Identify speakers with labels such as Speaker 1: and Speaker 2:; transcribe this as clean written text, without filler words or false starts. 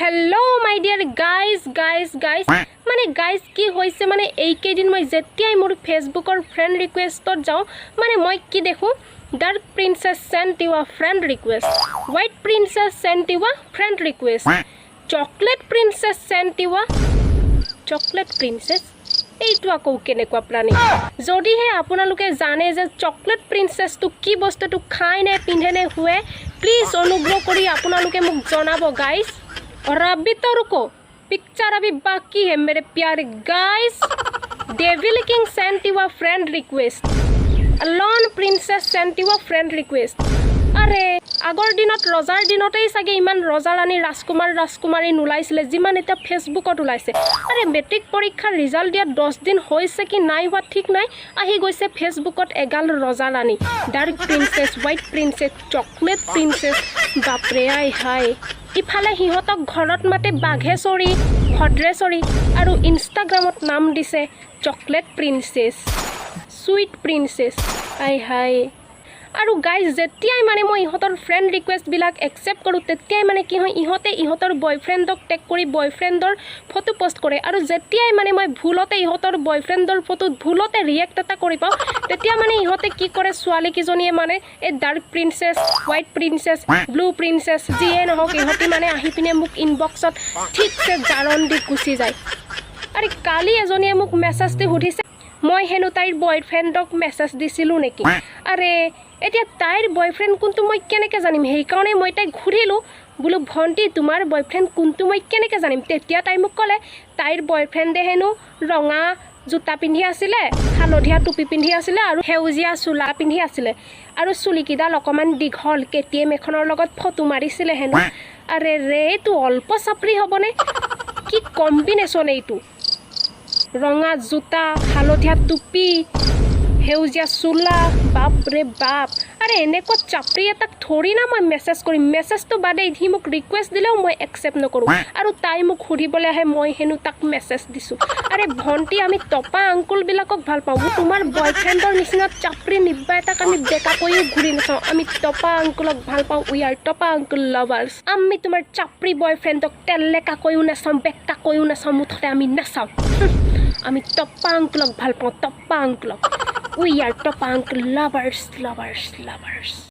Speaker 1: Hello my dear guys মানে guys কি হৈছে মানে এই কেদিন মই যেতিয়াই মোৰ ফেসবুকৰ ফ্ৰেন্ড ৰিকুৱেষ্টত যাও মানে মই কি দেখো Dark Princess sent you a friend request White Princess sent you a friend request Chocolate Princess sent you a Chocolate Princess এইটো আকৌ কেনেকুৱা প্ৰাণী যদিহে আপোনালোকে জানে যে চকলেট প্ৰিন্সেছটো কি বস্তুটো খাই নে পিন্ধে নে हुए প্লিজ অনুগ্ৰহ কৰি আপোনালোকে মোক জনাব গাইস और अभी तो रुको पिक्चर अभी बाकी है मेरे प्यारे guys devil king sent you a friend request lawn princess sent you a friend request अरे আগৰ দিনত ৰজাৰ দিনতেই সাগে ইমান ৰজা ৰাণী ৰাজকুমাৰী নুলাইছিলে যিমান এটা ফেসবুকত উলাইছে আৰে মেট্ৰিক পৰীক্ষাৰ ৰিজাল্ট দিয়া 10 দিন হৈছে কি নাই হোৱা ঠিক নাই আহি গৈছে ফেসবুকত এগাল ৰজা ৰাণী dark princess white princess chocolate princess বাপৰে আই হাই ইফালে হিহতক ঘৰত মাতে বাঘেশ্বৰী ভদ্ৰেশ্বৰী আৰু ইনষ্টাগ্ৰামত নাম দিছে চকলেট প্ৰিন্সেছ সুইট প্ৰিন্সেছ আই হাই আৰু গাইজ যেতিয়াই মানে মই ইহঁতৰ ফ্ৰেন্ড ৰিকুৱেষ্ট বিলাক একসেপ্ট কৰো তেতিয়াই মানে কি হয় ইহঁতে ইহঁতৰ বয়ফ্ৰেণ্ডক টেগ কৰি বয়ফ্ৰেণ্ডৰ ফটো পোষ্ট কৰে আৰু যেতিয়াই মানে মই ভুলতে ইহঁতৰ বয়ফ্ৰেণ্ডৰ ফটোত ভুলতে ৰিয়েক্ট এটা কৰি পাও তেতিয়া মানে ইহঁতে কি কৰে ছোৱালী কিজনীয়ে মানে এই dark princess white princess blue princess যিয়ে নহওক ইহঁতে মানে আহি পিনে মোক ইনবক্সত ঠিকছে জাৰণ দি গুচি যায় আৰু কালি এজনীয়ে মোক মেছেজ দি সুধিছে মই হেনো তাইৰ বয়ফ্ৰেণ্ডক মেছেজ দিছিলো নেকি আৰে এতিয়া তাইৰ বয়ফ্ৰেণ্ড কোনটো মই কেনেকৈ জানিম সেই কাৰণে মই তাইক ঘুৰিলো বুলো ভন্টি তোমাৰ বয়ফ্ৰেণ্ড কোনটো মই কেনেকৈ জানিম তেতিয়া তাই মোক ক'লে তাইৰ বয়ফ্ৰেণ্ডে হেনো ৰঙা জোতা পিন্ধি আছিলে হালধীয়া টুপি পিন্ধি আছিলে আৰু হেউজিয়া চোলা পিন্ধি আছিলে আৰু চুলিকিডাল অকমান দীঘল কেটিএম এখনৰ লগত ফটো মাৰিছিলে হেনো আৰে ৰে এইটো অল্প চাপৰি হ'বনে কি কম্বিনেশ্যন এইটো ৰঙা জোতা হালধীয়া টুপি হেউজিয়া চোলা বাপ ৰে বাপ আৰে এনেকুৱা চাপৰি এটাক থৰি না মই মেছেজ কৰিম মেছেজটো বাদে সি মোক ৰিকুৱেষ্ট দিলেও মই একচেপ্ট নকৰোঁ আৰু তাই মোক সুধিবলৈ আহে মই হেনো তাক মেছেজ দিছোঁ আৰে ভণ্টি আমি টপা আংকুলবিলাকক ভাল পাওঁ তোমাৰ বয়ফ্ৰেণ্ডৰ নিচিনা চাপৰি নিব্বা এটাক আমি বেকা কৰিও ঘূৰি নাচাওঁ আমি টপা আংকুলক ভাল পাওঁ উই আৰ টপা আংকুল লাভাৰ্ছ আমি তোমাৰ চাপৰি বয়ফ্ৰেণ্ডক তেলেকা কৰিও নাচাওঁ বেকা কৰিও নাচাওঁ মুঠতে আমি নাচাওঁ আমি টপা আংকুলক ভাল পাওঁ টপা আংকুলক We are top uncle lovers.